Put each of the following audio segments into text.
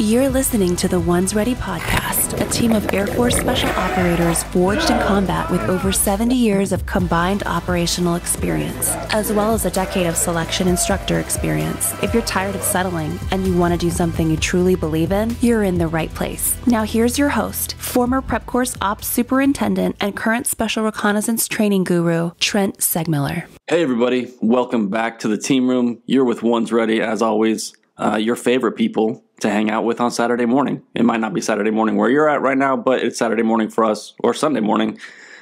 You're listening to the Ones Ready podcast, a team of Air Force Special Operators forged in combat with over 70 years of combined operational experience, as well as a decade of selection instructor experience. If you're tired of settling and you want to do something you truly believe in, you're in the right place. Now here's your host, former Prep Course Ops Superintendent and current Special Reconnaissance Training Guru, Trent Segmiller. Hey everybody, welcome back to the team room. You're with Ones Ready, as always, your favorite people to hang out with on Saturday morning. It might not be Saturday morning where you're at right now, but it's Saturday morning for us, or Sunday morning.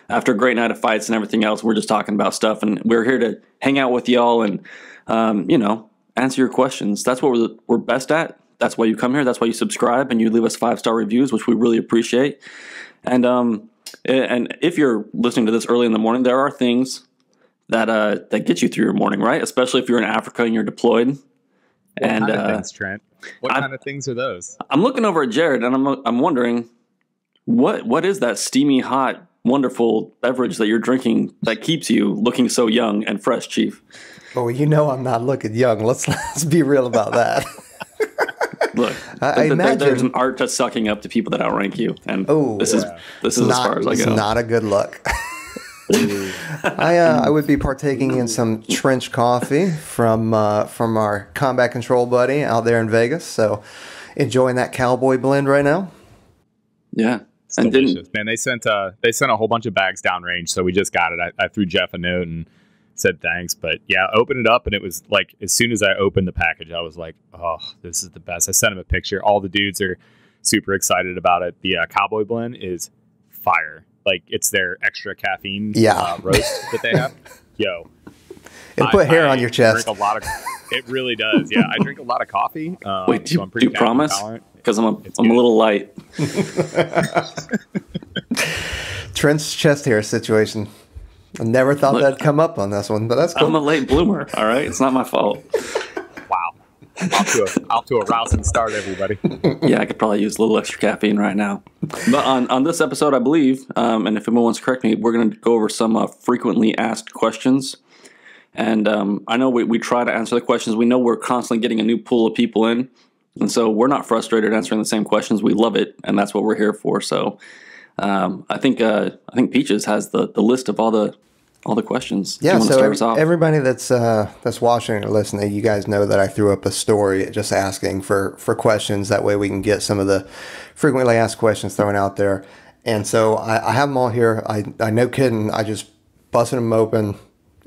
After a great night of fights and everything else, we're just talking about stuff, and we're here to hang out with y'all and, answer your questions. That's what we're best at. That's why you come here. That's why you subscribe and you leave us 5-star reviews, which we really appreciate. And if you're listening to this early in the morning, there are things that get you through your morning, right? Especially if you're in Africa and you're deployed. What kind of things, Trent? What kind of things are those? I'm looking over at Jared, and I'm wondering, what is that steamy, hot, wonderful beverage that you're drinking that keeps you looking so young and fresh, Chief? Oh, you know I'm not looking young. Let's be real about that. Look, I imagine there's an art to sucking up to people that outrank you, and this is as far as I go. It's not a good look. I would be partaking in some trench coffee from our combat control buddy out there in Vegas. So enjoying that cowboy blend right now. Yeah, it's delicious, man. They sent a whole bunch of bags downrange, so we just got it. I threw Jeff a note and said thanks, but yeah, opened it up and it was like as soon as I opened the package, I was like, oh, this is the best. I sent him a picture. All the dudes are super excited about it. The cowboy blend is fire. Like, it's their extra caffeine roast that they have. Yo. It'll put hair on your chest. It really does. Yeah, I drink a lot of coffee. Wait, do you promise? Because I'm a little light. Trent's chest hair situation. I never thought that'd come up on this one, but that's cool. I'm a late bloomer, all right? It's not my fault. Wow. Off to a rousing start, everybody. Yeah, I could probably use a little extra caffeine right now. But on this episode, I believe, and if anyone wants to correct me, we're going to go over some frequently asked questions. And I know we try to answer the questions. We know we're constantly getting a new pool of people in. And so we're not frustrated answering the same questions. We love it, and that's what we're here for. So I think Peaches has the list of all the questions. Yeah, so everybody that's watching or listening, you guys know that I threw up a story just asking for questions. That way we can get some of the frequently asked questions thrown out there. And so I have them all here. I no kidding, I just busted them open,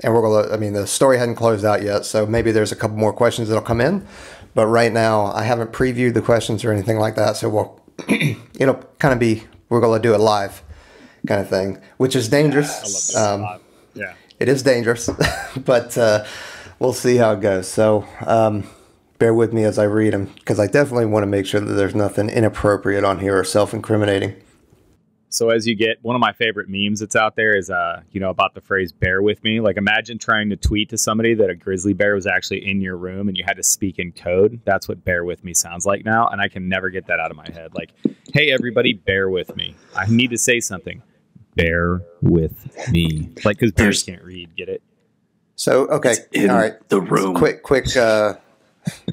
and the story hadn't closed out yet, so maybe there's a couple more questions that'll come in. But right now, I haven't previewed the questions or anything like that, so it'll kind of be, we're going to do it live kind of thing, which is dangerous. I love this Yeah, it is dangerous, but we'll see how it goes. So bear with me as I read them, because I definitely want to make sure that there's nothing inappropriate on here or self-incriminating. So as you get, one of my favorite memes that's out there is, about the phrase "bear with me." Like, imagine trying to tweet to somebody that a grizzly bear was actually in your room and you had to speak in code. That's what "bear with me" sounds like now, and I can never get that out of my head. Like, hey, everybody, bear with me. I need to say something. Bear with me. Like, because bears can't read, get it? So, okay. All right. The room. Quick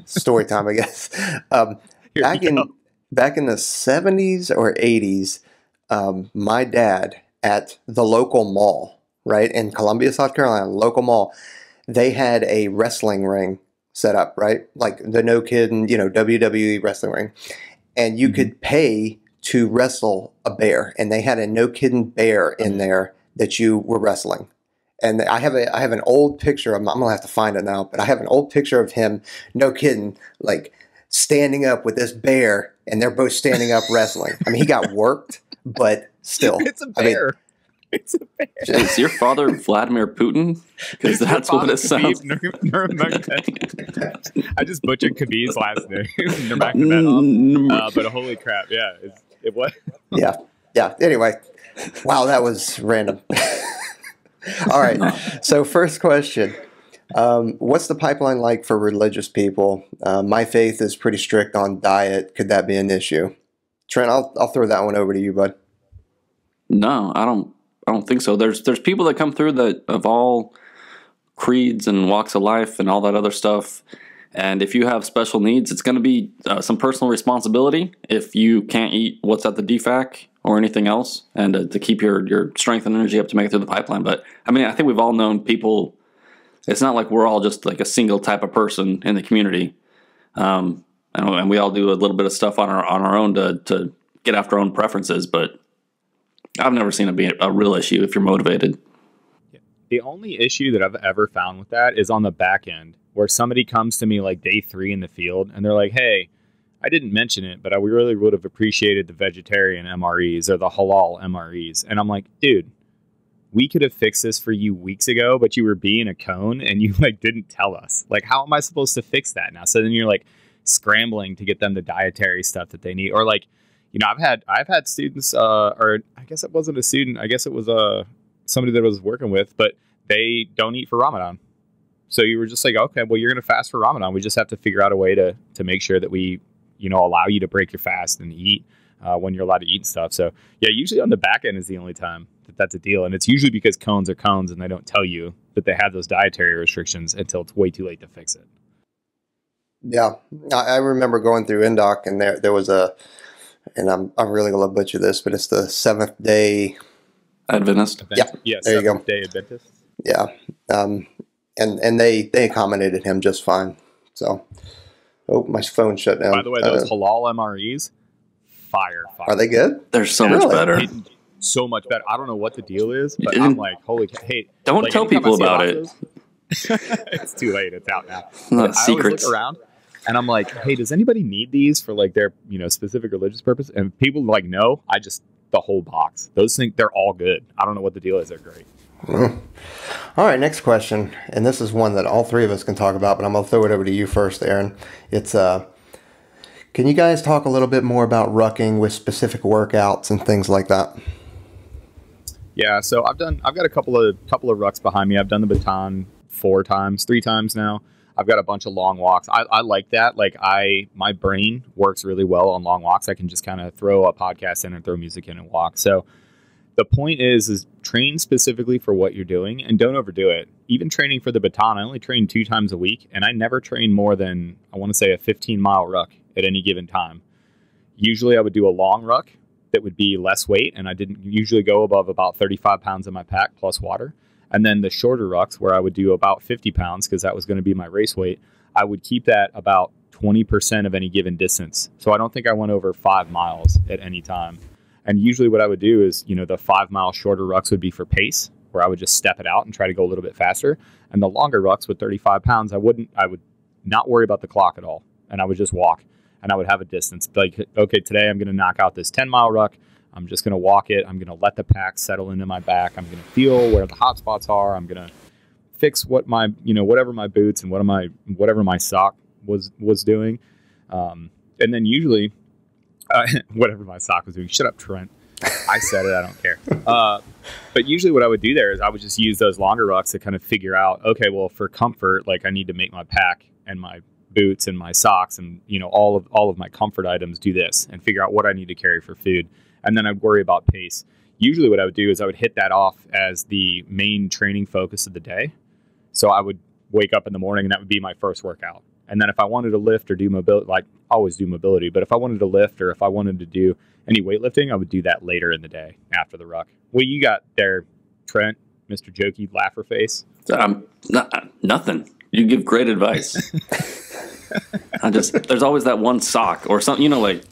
story time, I guess. Back in the 70s or 80s, my dad at the local mall, right, in Columbia, South Carolina, local mall, they had a wrestling ring set up, right? Like the no kidding, WWE wrestling ring. And you could pay to wrestle a bear, and they had a no kidding bear in there that you were wrestling. And I have an old picture of him. I'm gonna have to find it now, but I have an old picture of him, no kidding, like standing up with this bear, and they're both standing up wrestling. I mean, he got worked, but still, it's a bear. It's a bear. Is your father Vladimir Putin? Because that's what it sounds. I just butchered Khabib's last name. Nurmagomedov. But holy crap, yeah. It what? Yeah. Anyway, wow, that was random. All right. So first question. What's the pipeline like for religious people? My faith is pretty strict on diet. Could that be an issue? Trent, I'll throw that one over to you, bud. No, I don't think so. There's people that come through that of all creeds and walks of life and all that other stuff, And if you have special needs, it's going to be some personal responsibility if you can't eat what's at the DFAC or anything else, and to keep your strength and energy up to make it through the pipeline. But I mean, I think we've all known people. It's not like we're all just like a single type of person in the community, and we all do a little bit of stuff on our own to get after our own preferences. But I've never seen it be a real issue if you're motivated. The only issue that I've ever found with that is on the back end, where somebody comes to me like day 3 in the field and they're like, hey, I didn't mention it, but I really would have appreciated the vegetarian MREs or the halal MREs. And I'm like, dude, we could have fixed this for you weeks ago, but you were being a cone and you like didn't tell us. Like, how am I supposed to fix that now? So then you're like scrambling to get them the dietary stuff that they need. Or like, you know, I've had students, or I guess it wasn't a student. I guess it was somebody that I was working with, but they don't eat for Ramadan. So you were just like, okay, well, you're going to fast for Ramadan. We just have to figure out a way to make sure that we, you know, allow you to break your fast and eat when you're allowed to eat and stuff. So yeah, usually on the back end is the only time that's a deal. And it's usually because cones are cones and they don't tell you that they have those dietary restrictions until it's way too late to fix it. Yeah. I remember going through Indoc, and there was and I'm really going to butcher this, but it's the Seventh Day Adventist. Yeah, there you go. Day Adventist. Yeah. And they accommodated him just fine. So, my phone shut down. By the way, those halal MREs, fire. Are they good? They're so much better. So much better. I don't know what the deal is, but I'm like, holy, hey. Don't like, tell people about it. It's too late. It's out now. Not secrets. I always look around and I'm like, hey, does anybody need these for like their, you know, specific religious purpose? And people like, no, the whole box. Those things, they're all good. I don't know what the deal is. They're great. All right, next question. And this is one that all three of us can talk about, but I'm going to throw it over to you first, Aaron. It's, can you guys talk a little bit more about rucking with specific workouts and things like that? Yeah, so I've got a couple of rucks behind me. I've done the baton 3 times now. I've got a bunch of long walks. I like that. Like my brain works really well on long walks. I can just kind of throw a podcast in and throw music in and walk. So the point is train specifically for what you're doing and don't overdo it. Even training for the baton, I only train 2 times a week, and I never train more than, I want to say, a 15-mile ruck at any given time. Usually I would do a long ruck that would be less weight, and I didn't usually go above about 35 pounds in my pack plus water. And then the shorter rucks, where I would do about 50 pounds because that was going to be my race weight, I would keep that about 20% of any given distance. So I don't think I went over 5 miles at any time. And usually what I would do is, you know, the 5-mile shorter rucks would be for pace, where I would just step it out and try to go a little bit faster. And the longer rucks with 35 pounds, I would not worry about the clock at all. And I would just walk, and I would have a distance. Like, okay, today I'm going to knock out this 10-mile ruck. I'm just going to walk it. I'm going to let the pack settle into my back. I'm going to feel where the hot spots are. I'm going to fix what my, you know, whatever my boots and whatever my sock was doing. And then usually, whatever my sock was doing. Shut up, Trent. I said it. I don't care. But usually what I would do there is I would just use those longer rucks to kind of figure out, okay, well, for comfort, like I need to make my pack and my boots and my socks and, you know, all of my comfort items do this, and figure out what I need to carry for food. And then I'd worry about pace. Usually what I would do is I would hit that off as the main training focus of the day. So I would wake up in the morning and that would be my first workout. And then if I wanted to lift or do mobility, like I always do mobility, but if I wanted to lift or if I wanted to do any weightlifting, I would do that later in the day after the ruck. What you got there, Trent, Mr. Jokey, laugher face? Nothing. You give great advice. There's always that one sock or something, you know, like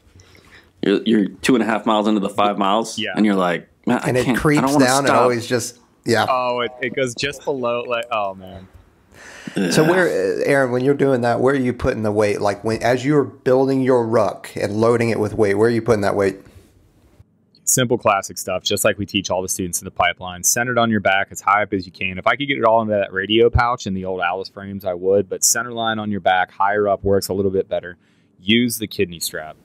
you're 2.5 miles into the 5 miles, yeah, and you're like, man, and it creeps down and always just, yeah. Oh, it goes just below, like, oh man. So where, Aaron, when you're doing that, where are you putting the weight? Like as you're building your ruck and loading it with weight, where are you putting that weight? Simple classic stuff, just like we teach all the students in the pipeline. Centered on your back as high up as you can. If I could get it all into that radio pouch in the old Alice frames, I would, but center line on your back, higher up works a little bit better. Use the kidney strap.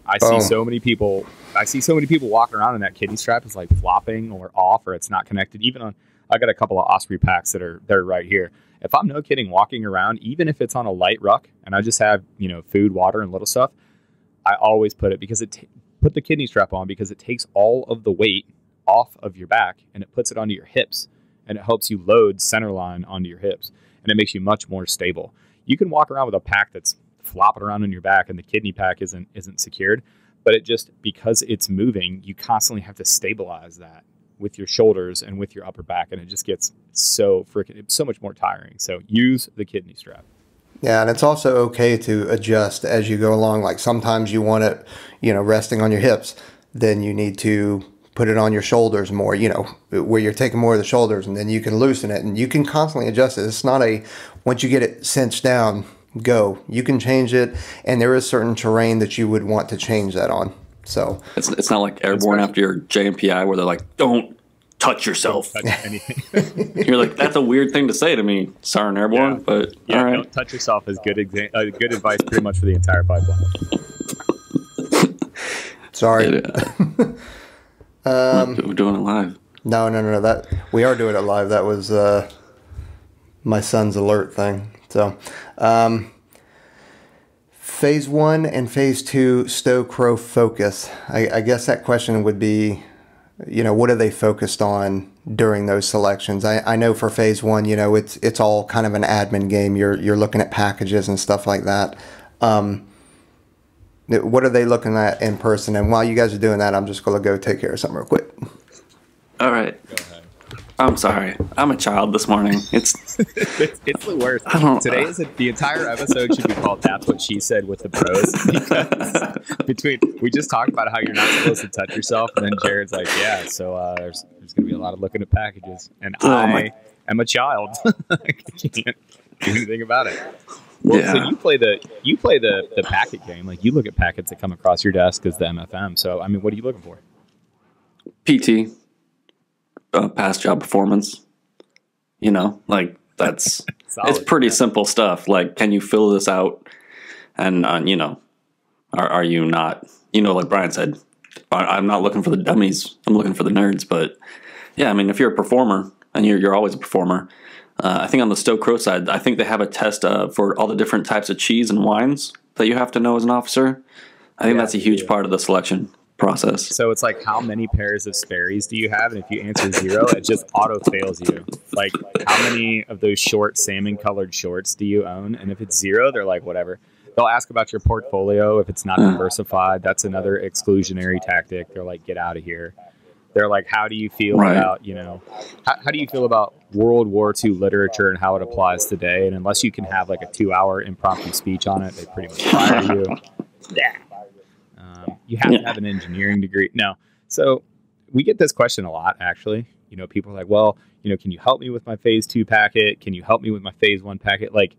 I see so many people walking around in that kidney strap is like flopping or off, or it's not connected. I got a couple of Osprey packs that are right here. If I'm no kidding walking around, even if it's on a light ruck and I just have, you know, food, water, and little stuff, I always put it because put the kidney strap on because it takes all of the weight off of your back and it puts it onto your hips, and it helps you load center line onto your hips. and it makes you much more stable. You can walk around with a pack that's flopping around on your back and the kidney pack isn't secured, but it just, because it's moving, you constantly have to stabilize that with your shoulders and with your upper back, and it just gets so much more tiring. So use the kidney strap. Yeah, and it's also okay to adjust as you go along. Like sometimes you want it, resting on your hips, then you need to put it on your shoulders more, where you're taking more of the shoulders, and then you can loosen it, and you can constantly adjust it. It's not once you get it cinched down, go. You can change it, and there is certain terrain that you would want to change that on. So it's not like airborne after your JMPI where they're like, don't touch yourself. Don't touch anything. You're like, that's a weird thing to say to me, Sergeant Airborne, but all right. Don't touch yourself is good advice pretty much for the entire pipeline. Sorry. We're doing it live. No. That we are doing it live. That was my son's alert thing. So, phase 1 and phase 2 stow-crow focus. I guess that question would be, what are they focused on during those selections? I know for phase 1, it's all kind of an admin game. You're looking at packages and stuff like that. What are they looking at in person? And while you guys are doing that, I'm just going to go take care of something real quick. All right. Go ahead. I'm sorry. I'm a child this morning. It's the worst. Today the entire episode should be called "That's What She Said" with the bros. Because we just talked about how you're not supposed to touch yourself, and then Jared's like, "Yeah, so there's going to be a lot of looking at packages," and I am a child. I can't do anything about it. Well, yeah. So you play the packet game. Like you look at packets that come across your desk as the MFM. So I mean, what are you looking for? PT. Past job performance, like that's it's pretty simple stuff. Like, can you fill this out? And are you not? Like Brian said, I'm not looking for the dummies. I'm looking for the nerds. But yeah, I mean, if you're a performer and you're always a performer, I think on the stow-crow side, I think they have a test for all the different types of cheese and wines that you have to know as an officer. I think that's a huge part of the selection process. So it's like, how many pairs of Sperry's do you have? And if you answer 0, it just auto fails you. Like, how many of those short salmon colored shorts do you own? And if it's 0, they're like, whatever. They'll ask about your portfolio. If it's not diversified, that's another exclusionary tactic. They're like, get out of here. They're like, how do you feel about, how do you feel about World War II literature and how it applies today? And unless you can have like a 2-hour impromptu speech on it, they pretty much fire you. Yeah. You have to have an engineering degree. No. So we get this question a lot, actually. People are like, well, can you help me with my phase 2 packet? Can you help me with my phase 1 packet? Like,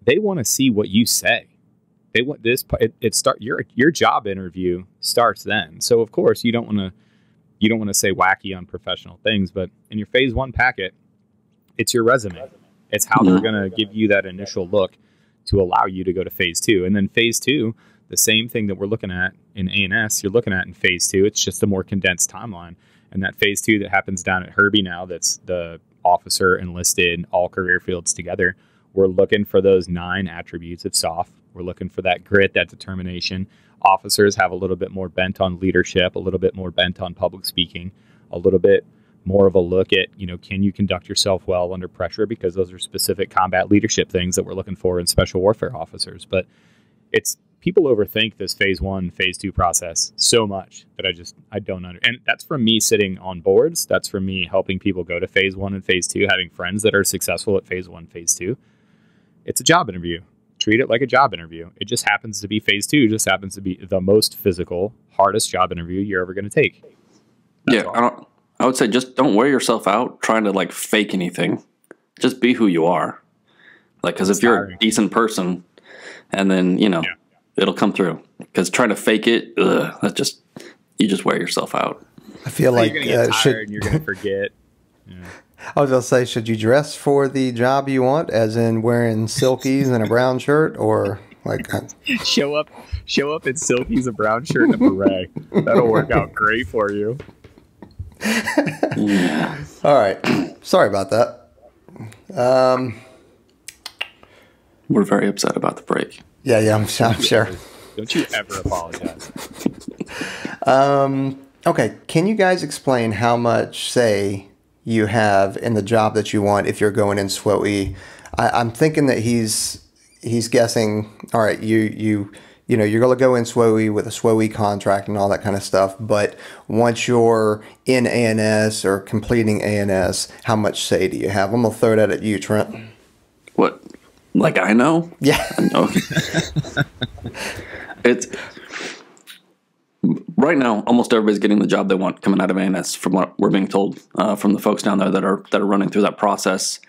they want to see what you say. They want this. Your job interview starts then. So of course you don't want to say wacky, unprofessional things. But in your phase 1 packet, it's your resume. It's how they're going to give you that initial look to allow you to go to phase 2, and then phase 2. The same thing that we're looking at in A&S, you're looking at in phase 2. It's just a more condensed timeline. And that phase 2 that happens down at Herbie now, that's the officer, enlisted, all career fields together. We're looking for those 9 attributes of SOF. We're looking for that grit, that determination. Officers have a little bit more bent on leadership, a little bit more bent on public speaking, a little bit more of a look at, can you conduct yourself well under pressure? Because those are specific combat leadership things that we're looking for in special warfare officers. But people overthink this phase 1, phase 2 process so much that I don't understand. And that's from me sitting on boards. That's from me helping people go to phase 1 and phase 2, having friends that are successful at phase 1, phase 2. It's a job interview. Treat it like a job interview. It just happens to be phase 2, just happens to be the most physical, hardest job interview you're ever going to take. That's I would say just don't wear yourself out trying to like fake anything. Just be who you are. Like, because if you're a decent person and then, it'll come through, because trying to fake it, you just wear yourself out. I feel like you're going to get tired and you're going to forget. Yeah. I was going to say, should you dress for the job you want, as in wearing silkies and a brown shirt, or like show up in silkies, a brown shirt, and a beret? That'll work out great for you. Yeah. All right. Sorry about that. We're very upset about the break. Yeah, I'm sure. Don't you ever apologize. Okay, can you guys explain how much say you have in the job that you want if you're going in SWOE-V? I'm thinking that he's guessing. All right, you know, you're going to go in SWOE with a SWOE contract and all that kind of stuff. But once you're in ANS or completing ANS, how much say do you have? I'm going to throw that at you, Trent. What? Like I know? Yeah. Okay. It's right now. Almost everybody's getting the job they want coming out of ANS, from what we're being told from the folks down there that are running through that process.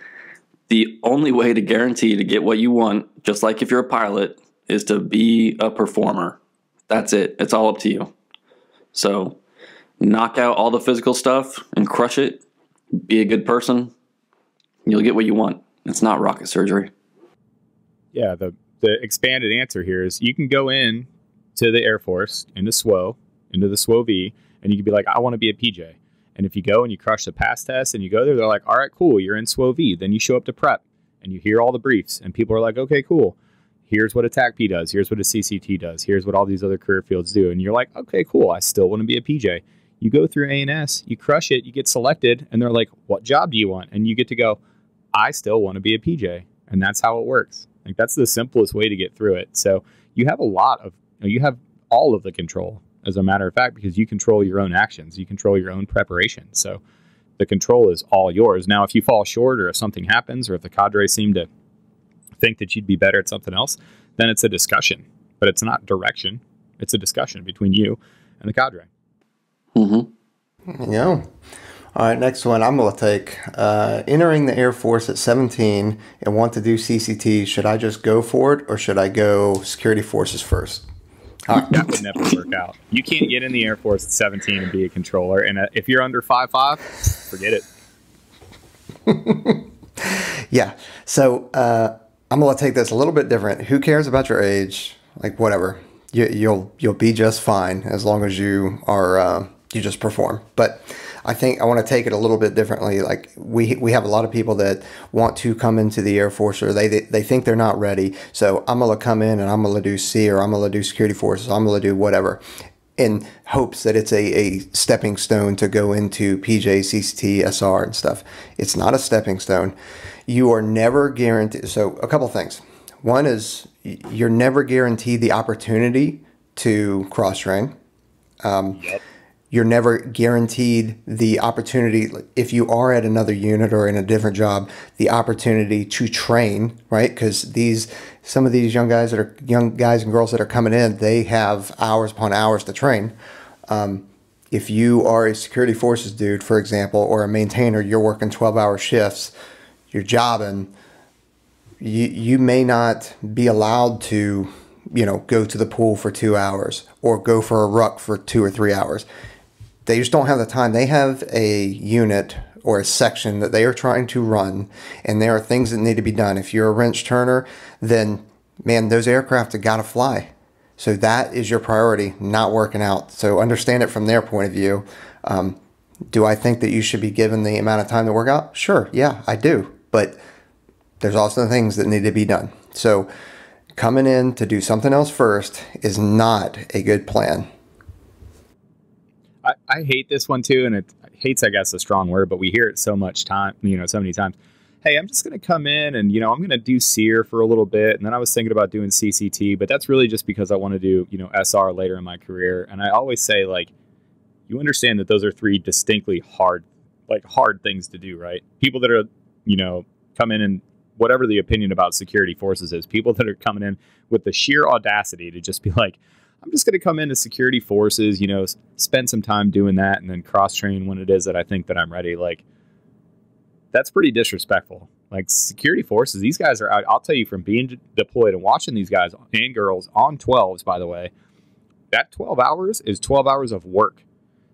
The only way to guarantee to get what you want, just like if you're a pilot, is to be a performer. That's it. It's all up to you. So knock out all the physical stuff and crush it. Be a good person. You'll get what you want. It's not rocket surgery. Yeah, the expanded answer here is you can go in to the Air Force, into SWO, into the SWOE-V, and you can be like, I want to be a PJ. And if you go and you crush the pass test and you go there, they're like, all right, cool, you're in SWO-V. Then you show up to prep and you hear all the briefs and people are like, okay, cool. Here's what a TAC-P does. Here's what a CCT does. Here's what all these other career fields do. And you're like, okay, cool. I still want to be a PJ. You go through ANS, you crush it, you get selected, and they're like, what job do you want? And you get to go, I still want to be a PJ. And that's how it works. Like, that's the simplest way to get through it. So you have you have all of the control, as a matter of fact, because you control your own actions. You control your own preparation. So the control is all yours. Now, if you fall short or if something happens or if the cadre seem to think that you'd be better at something else, then it's a discussion. But it's not direction. It's a discussion between you and the cadre. Mm-hmm. Yeah. All right, next one I'm going to take. Entering the Air Force at 17 and want to do CCT, should I just go for it or should I go security forces first? That would never work out. You can't get in the Air Force at 17 and be a controller. And if you're under 5'5", forget it. Yeah. So I'm going to take this a little bit different. Who cares about your age? Like, whatever. You'll be just fine as long as you are you just perform. But I think I want to take it a little bit differently. Like, we have a lot of people that want to come into the Air Force, or they think they're not ready. So I'm going to come in and I'm going to do C, or I'm going to do security forces. I'm going to do whatever, in hopes that it's a stepping stone to go into PJ, CCT, SR and stuff. It's not a stepping stone. You are never guaranteed. So a couple things. One is you're never guaranteed the opportunity to cross-train. Yep. You're never guaranteed the opportunity, if you are at another unit or in a different job, the opportunity to train, right? Because some of these young guys and girls that are coming in, they have hours upon hours to train. If you are a security forces dude, for example, or a maintainer, you're working 12-hour shifts, you're jobbing, you may not be allowed to, go to the pool for 2 hours or go for a ruck for 2 or 3 hours. They just don't have the time. They have a unit or a section that they are trying to run, and there are things that need to be done. If you're a wrench turner, then, man, those aircraft have got to fly. So that is your priority, not working out. So understand it from their point of view. Do I think that you should be given the amount of time to work out? Sure, yeah, I do. But there's also things that need to be done. So coming in to do something else first is not a good plan. I hate this one too, and hate's, I guess, a strong word, but we hear it so many times. Hey, I'm just going to come in and, I'm going to do SEER for a little bit. And then I was thinking about doing CCT, but that's really just because I want to do, SR later in my career. And I always say, like, you understand that those are three distinctly hard things to do, right? People that are, come in and whatever the opinion about security forces is, people that are coming in with the sheer audacity to just be like, I'm just going to come into security forces, spend some time doing that and then cross-train when it is that I think that I'm ready. Like, that's pretty disrespectful. Like, security forces, these guys are out. I'll tell you, from being deployed and watching these guys and girls on 12s, by the way, that 12 hours is 12 hours of work.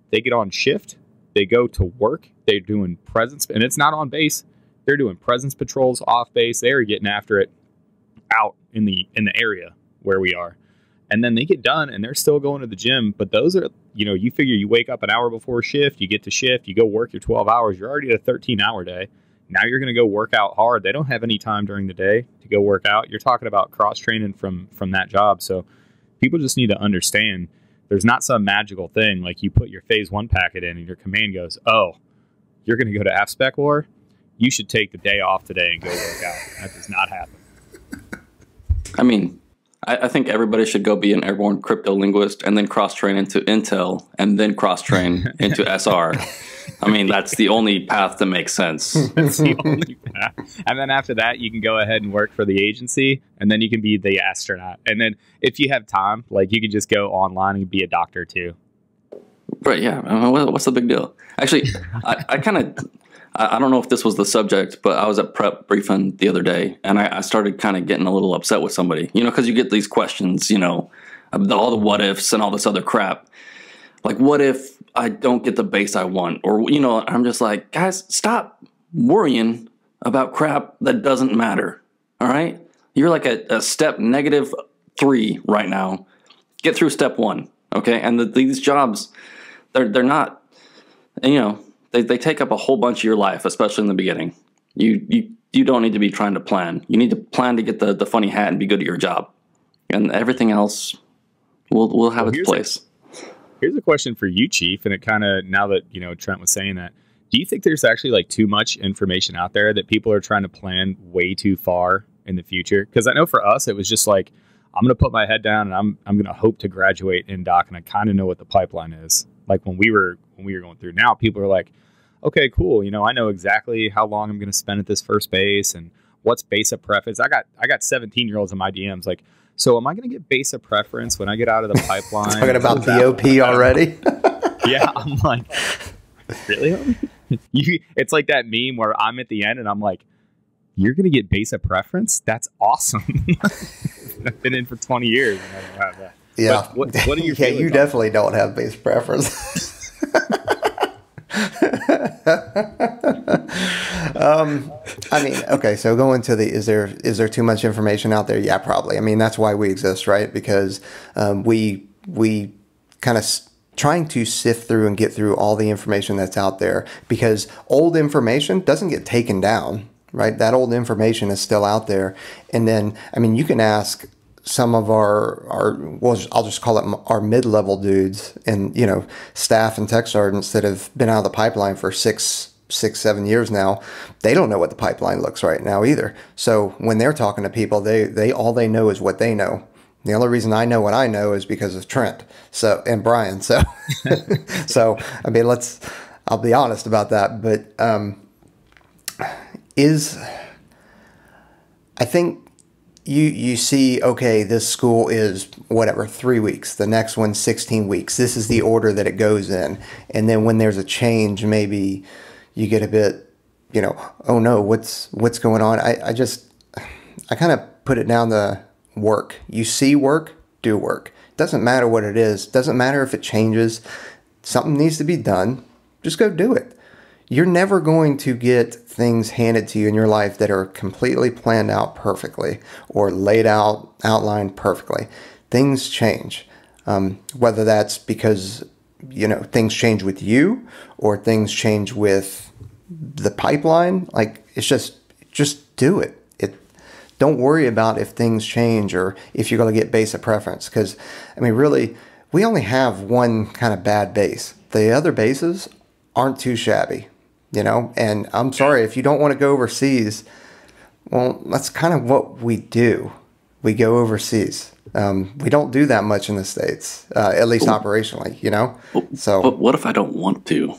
They get on shift. They go to work. They're doing presence, and it's not on base. They're doing presence patrols off base. They are getting after it out in the area where we are. And then they get done and they're still going to the gym. But those are, you figure you wake up an hour before shift, you get to shift, you go work your 12 hours, you're already at a 13-hour day. Now you're going to go work out hard. They don't have any time during the day to go work out. You're talking about cross-training from that job. So people just need to understand there's not some magical thing like you put your phase 1 packet in and your command goes, oh, you're going to go to AFSPECWAR? you should take the day off today and go work out. That does not happen. I mean, I think everybody should go be an airborne crypto linguist and then cross-train into Intel and then cross-train into SR. I mean, that's the only path that makes sense. That's the only path. And then after that, you can go ahead and work for the agency, and then you can be the astronaut. And then if you have time, like, you can just go online and be a doctor too. Right, yeah. I mean, what's the big deal? Actually, I don't know if this was the subject, but I was at prep briefing the other day, and I started kind of getting a little upset with somebody, because you get these questions, all the what ifs and all this other crap. Like, what if I don't get the base I want? Or, I'm just like, guys, stop worrying about crap that doesn't matter. All right? You're like a step -3 right now. Get through step 1. Okay? And these jobs, they're not, they take up a whole bunch of your life, especially in the beginning. You don't need to be trying to plan. You need to plan to get the funny hat and be good at your job. And everything else will have its place. Here's a question for you, Chief, and it kind of, now that, Trent was saying that, do you think there's actually like too much information out there that people are trying to plan way too far in the future? Because I know for us, it was just like, I'm going to put my head down and I'm going to hope to graduate in doc, and I kind of know what the pipeline is. Like when we were going through, now people are like, okay, cool. I know exactly how long I'm going to spend at this first base and what's base of preference. I got 17-year-olds in my DMs like, so am I going to get base of preference when I get out of the pipeline? Talking about BOP already? Yeah, I'm like, really? It's like that meme where I'm at the end and I'm like, you're going to get base of preference? That's awesome. I've been in for 20 years and I don't have that. Yeah. But what are your yeah, you definitely don't have base preference. I mean, okay, so going to is there too much information out there? Yeah, probably. I mean, that's why we exist, right? Because we kind of trying to sift through and get through all the information that's out there, because old information doesn't get taken down, right? That old information is still out there. And then, I mean, you can ask some of our well, I'll just call it our mid-level dudes and, staff and tech sergeants that have been out of the pipeline for 6-7 years now. They don't know what the pipeline looks right now either. So when they're talking to people, they all they know is what they know. The only reason I know what I know is because of Trent and Brian. So, so I mean, I'll be honest about that. But I think you see, okay, this school is whatever, 3 weeks. The next one's 16 weeks. This is the order that it goes in. And then when there's a change, maybe you get a bit, oh no, what's going on? I kind of put it down to work. You see work, do work. Doesn't matter what it is. Doesn't matter if it changes. Something needs to be done. Just go do it. You're never going to get things handed to you in your life that are completely planned out perfectly or laid out, outlined perfectly. Things change. Whether that's because, things change with you or things change with the pipeline. Like, it's just do it. Don't worry about if things change or if you're going to get base of preference. Because, I mean, really, we only have one kind of bad base. The other bases aren't too shabby, and I'm sorry, if you don't want to go overseas, well, that's kind of what we do. We go overseas. We don't do that much in the States, at least operationally, So, but what if I don't want to?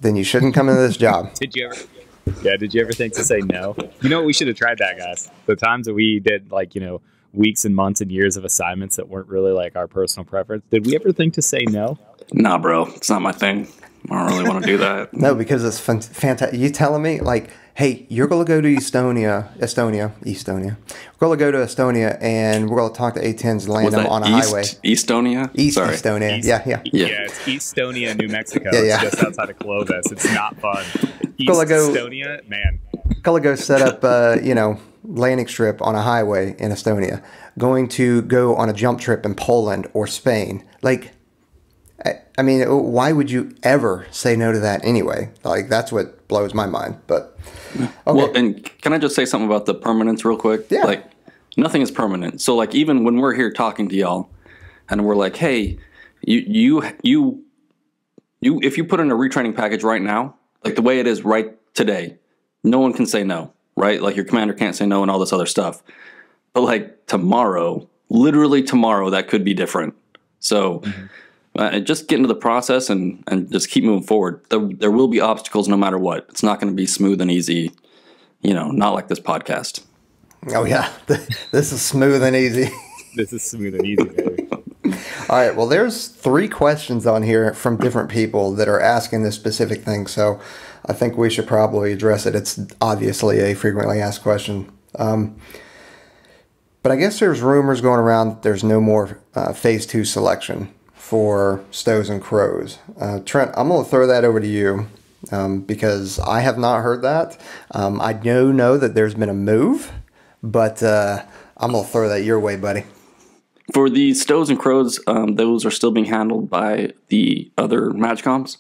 Then you shouldn't come into this job. Did you ever think to say no? We should have tried that, guys. The times that we did, weeks and months and years of assignments that weren't really like our personal preference, did we ever think to say no? Nah, bro, it's not my thing. I don't really want to do that. No, because it's fantastic. You telling me, like, hey, you're going to go to Estonia. We're going to go to Estonia, and we're going to talk to A-10s and land them on a highway. Estonia? Sorry. Estonia. Yeah. Yeah, it's Estonia, New Mexico. Yeah. It's just outside of Clovis. It's not fun. Estonia, man. Going to go set up, landing strip on a highway in Estonia. Going to go on a jump trip in Poland or Spain. Like, I mean, why would you ever say no to that anyway? Like, that's what blows my mind. But okay. Well, and can I just say something about the permanence real quick? Yeah. Like, nothing is permanent. So, like, even when we're here talking to y'all, and we're like, hey, you if you put in a retraining package right now, like the way it is right today, no one can say no, right? Like your commander can't say no and all this other stuff. But like tomorrow, literally tomorrow, that could be different. So just get into the process and just keep moving forward. There will be obstacles no matter what. It's not going to be smooth and easy, not like this podcast. Oh, yeah. This is smooth and easy. This is smooth and easy, baby. All right. Well, there's 3 questions on here from different people that are asking this specific thing. So I think we should probably address it. It's obviously a frequently asked question. But I guess there's rumors going around that there's no more phase 2 selection for stows and crows. Trent, I'm going to throw that over to you because I have not heard that. I do know that there's been a move, but I'm going to throw that your way, buddy. For the stows and crows, those are still being handled by the other MatchComs.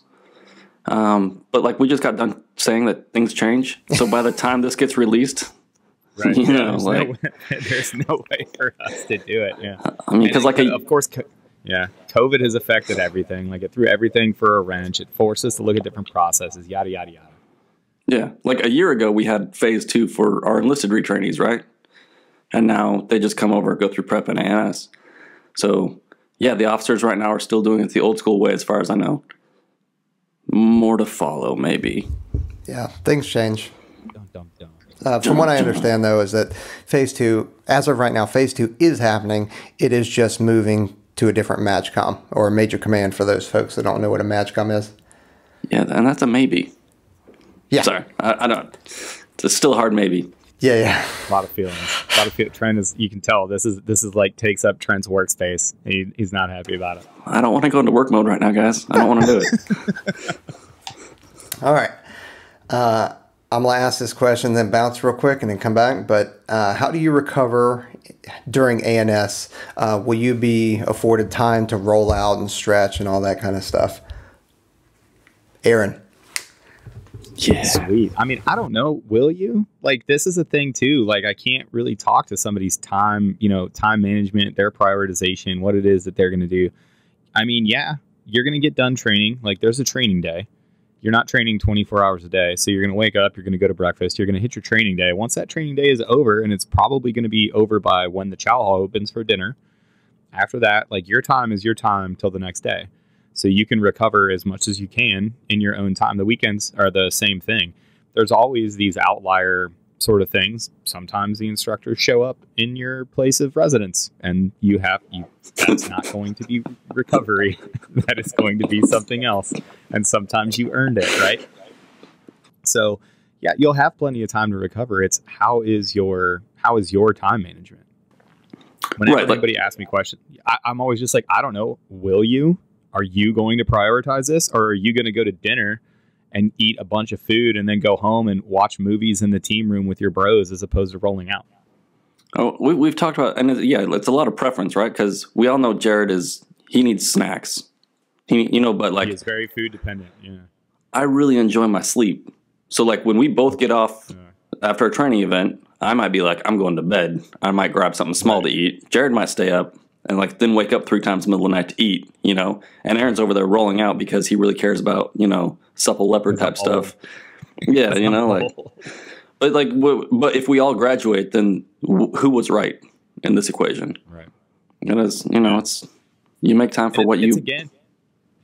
But like we just got done saying that things change. So by the time this gets released, right. There's no way for us to do it. Yeah. I mean, because of course, COVID has affected everything. Like it threw everything for a wrench. It forced us to look at different processes, yada, yada, yada. Yeah. Like a year ago, we had phase 2 for our enlisted retrainees, right? And now they just come over and go through prep and ANS. So, yeah, the officers right now are still doing it the old school way, as far as I know. More to follow, maybe. Yeah, things change. From what I understand, though, is that phase 2, as of right now, phase 2 is happening. It is just moving to a different MatchCom or a major command for those folks that don't know what a MatchCom is. Yeah, and that's a maybe. Yeah. Sorry, I don't. It's still a hard maybe. Yeah. A lot of feelings. Trent is, you can tell, this is like takes up Trent's workspace. He's not happy about it. I don't want to go into work mode right now, guys. I don't want to do it. All right. I'm going to ask this question, then bounce real quick and then come back. But how do you recover during ANS? Will you be afforded time to roll out and stretch and all that kind of stuff? Aaron. Yeah. Sweet. I mean, I don't know. Will you? Like, this is a thing too. Like, I can't really talk to somebody's time, time management, their prioritization, what it is that they're going to do. I mean, yeah, you're going to get done training. Like, there's a training day. You're not training 24 hours a day. So you're going to wake up, you're going to go to breakfast, you're going to hit your training day. Once that training day is over, and it's probably going to be over by when the chow hall opens for dinner. After that, like, your time is your time till the next day. So you can recover as much as you can in your own time. The weekends are the same thing. There's always these outlier sort of things. Sometimes the instructors show up in your place of residence and that's not going to be recovery. That is going to be something else. And sometimes you earned it, right? So yeah, you'll have plenty of time to recover. It's how is your time management? Whenever anybody asks me questions, I'm always just like, I don't know. Will you? Are you going to prioritize this, or are you going to go to dinner and eat a bunch of food and then go home and watch movies in the team room with your bros as opposed to rolling out? Oh, we've talked about, and it's a lot of preference, right? Because we all know Jared he needs snacks. But like, he is very food dependent. Yeah. I really enjoy my sleep. So like when we both get off after a training event, I might be like, I'm going to bed. I might grab something small to eat. Jared might stay up and like then wake up 3 times in the middle of the night to eat, and Aaron's over there rolling out because he really cares about, supple leopard type stuff. Yeah. But if we all graduate, then who was right in this equation? Right. It is, you make time for what you. Again,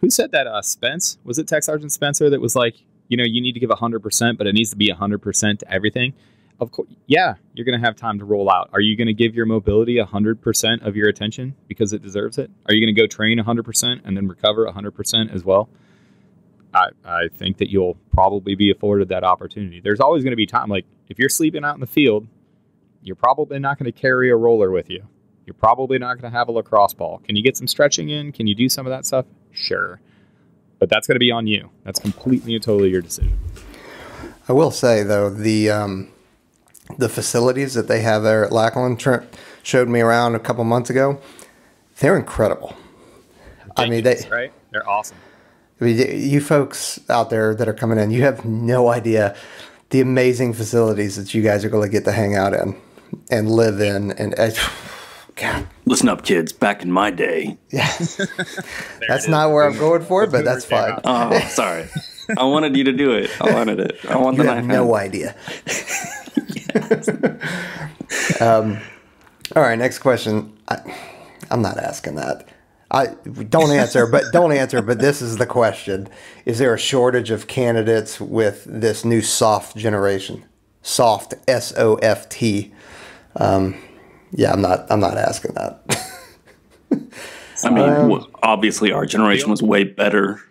who said that? Spence? Was it Tech Sergeant Spencer that was like, you need to give 100%, but it needs to be 100% to everything? Of course, yeah, you're going to have time to roll out. Are you going to give your mobility 100% of your attention because it deserves it? Are you going to go train 100% and then recover 100% as well? I think that you'll probably be afforded that opportunity. There's always going to be time. Like if you're sleeping out in the field, you're probably not going to carry a roller with you. You're probably not going to have a lacrosse ball. Can you get some stretching in? Can you do some of that stuff? Sure. But that's going to be on you. That's completely and totally your decision. I will say, though, the facilities that they have there at Lackland, Trent showed me around a couple months ago. They're incredible. Right? They're awesome. You folks out there that are coming in, you have no idea the amazing facilities that you guys are going to get to hang out in and live in. And God, Listen up, kids. Back in my day. Yeah. That's not where I'm going for, but that's fine. Oh, sorry. I wanted you to do it. I wanted it. I want the You knife. have no idea. All right, next question. I'm not asking that. Don't answer, but this is the question. Is there a shortage of candidates with this new soft generation? Soft, S-O-F-T. Yeah, I'm not asking that. I mean, obviously our generation was way better.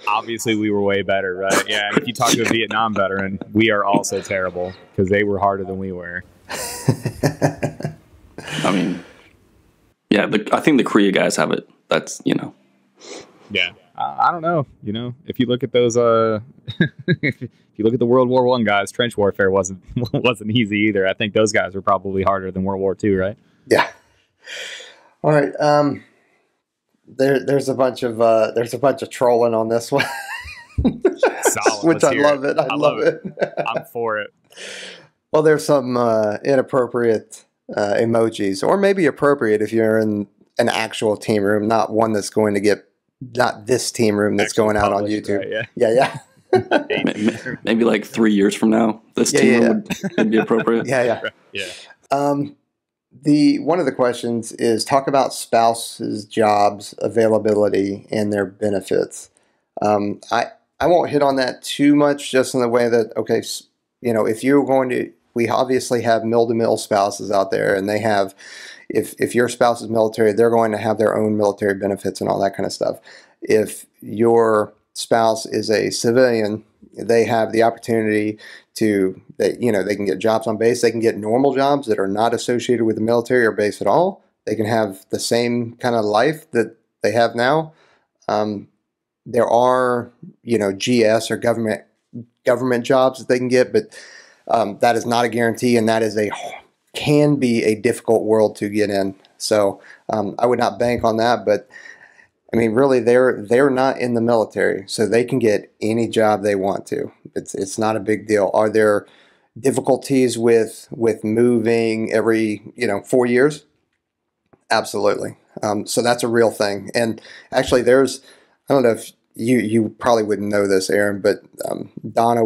Obviously, we were way better, right? Yeah, and if you talk to a Vietnam veteran, we are also terrible because they were harder than we were. I mean, yeah, I think the Korea guys have it. That's, Yeah, I don't know. If you look at those, if you look at the World War I guys, trench warfare wasn't easy either. I think those guys were probably harder than World War II, right? Yeah. All right. There's a bunch of trolling on this one. Solid. Which I love it. I love it. I'm for it. Well, there's some inappropriate emojis, or maybe appropriate if you're in an actual team room, not one that's going to get, not this team room that's going out on YouTube. Right, yeah. Maybe like 3 years from now, this team room would be appropriate. Yeah. One of the questions is talk about spouses' jobs, availability, and their benefits. I won't hit on that too much, just in the way that, okay, if you're going to, we obviously have mill-to-mill spouses out there, and they have, if your spouse is military, they're going to have their own military benefits and all that kind of stuff. If your spouse is a civilian, they have the opportunity to, they can get jobs on base. They can get normal jobs that are not associated with the military or base at all. They can have the same kind of life that they have now. There are, GS or government jobs that they can get, but that is not a guarantee, and that can be a difficult world to get in. So I would not bank on that, but I mean, really, they're not in the military, so they can get any job they want to. It's not a big deal. Are there difficulties with moving every 4 years? Absolutely. So that's a real thing. And actually, I don't know if you probably wouldn't know this, Aaron, but Donna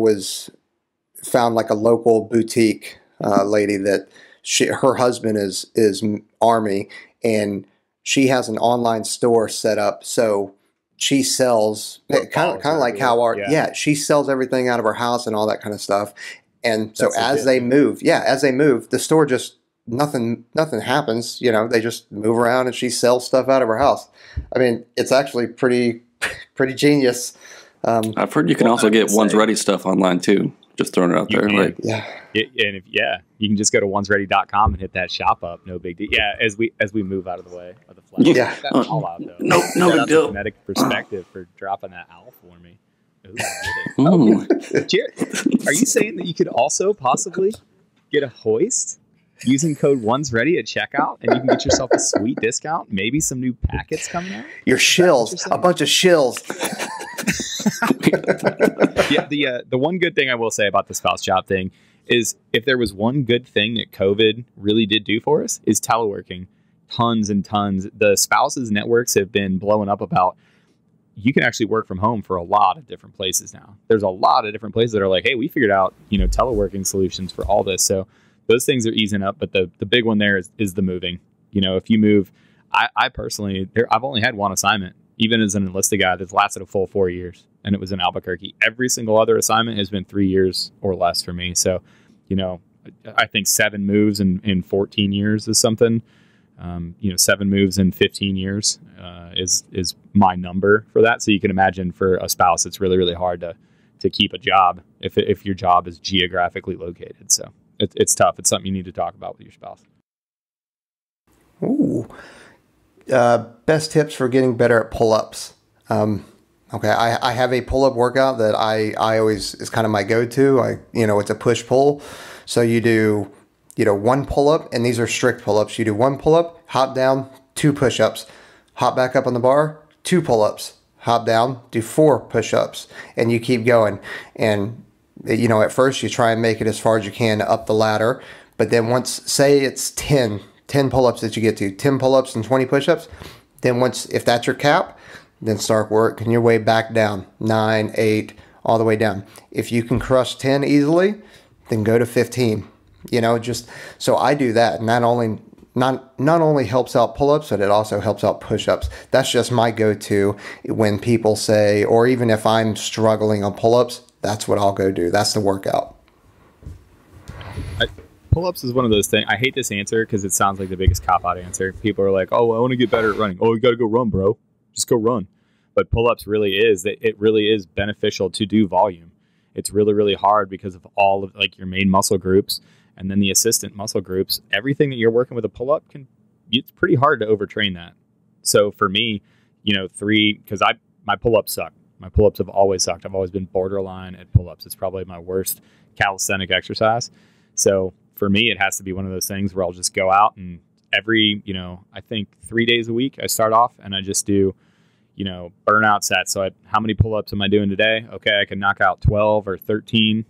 found like a local boutique lady that her husband is Army, and she has an online store set up, so she sells kind of like how she sells everything out of her house and all that kind of stuff. And so as they move, the store just nothing happens. They just move around, and she sells stuff out of her house. I mean, it's actually pretty genius. I've heard you can also get One's Ready stuff online too. Just throwing it out there. You can just go to onesready.com and hit that shop up. No big deal. Yeah, as we move out of the way of the flag. Yeah. That's all out though. No big deal. Kinetic perspective for dropping that owl for me. Ooh, Jared, are you saying that you could also possibly get a hoist using code ONESREADY at checkout, and you can get yourself a sweet discount? Maybe some new packets coming out? Your shills. A bunch of shills. Yeah, the one good thing I will say about the spouse job thing is, if there was one good thing that COVID really did do for us, is teleworking. Tons and tons. The spouses networks have been blowing up about, you can actually work from home for a lot of different places now. There's a lot of different places that are like, hey, we figured out, teleworking solutions for all this. So those things are easing up. But the big one there is the moving. If you move, I personally, I've only had one assignment, even as an enlisted guy, that's lasted a full 4 years. And it was in Albuquerque. Every single other assignment has been 3 years or less for me. So, I think 7 moves in 14 years is something. 7 moves in 15 years is my number for that. So you can imagine for a spouse, it's really, really hard to keep a job if your job is geographically located. So it's tough. It's something you need to talk about with your spouse. Ooh. Best tips for getting better at pull-ups. Okay, I have a pull-up workout that I always is kind of my go-to. It's a push-pull. So you do, 1 pull-up, and these are strict pull-ups. You do 1 pull-up, hop down, 2 push-ups, hop back up on the bar, 2 pull-ups, hop down, do 4 push-ups, and you keep going. And, at first you try and make it as far as you can up the ladder, but then once, say it's 10 10 pull-ups that you get to, 10 pull-ups and 20 push-ups. Then if that's your cap, then start working your way back down, 9, 8, all the way down. If you can crush 10 easily, then go to 15. Just so I do that. Not only helps out pull-ups, but it also helps out push-ups. That's just my go-to when people say, or even if I'm struggling on pull-ups, that's what I'll go do. That's the workout. Pull-ups is one of those things. I hate this answer because it sounds like the biggest cop-out answer. People are like, oh, I want to get better at running. Oh, you got to go run, bro. Just go run. But pull-ups really is beneficial to do volume. It's really, really hard because of all of like your main muscle groups and then the assistant muscle groups. Everything that you're working with a pull-up it's pretty hard to overtrain that. So for me, because my pull-ups suck. My pull-ups have always sucked. I've always been borderline at pull-ups. It's probably my worst calisthenic exercise. So for me, it has to be one of those things where I'll just go out and every, I think 3 days a week I start off and I just do, burnout sets. So how many pull-ups am I doing today? Okay, I can knock out 12 or 13,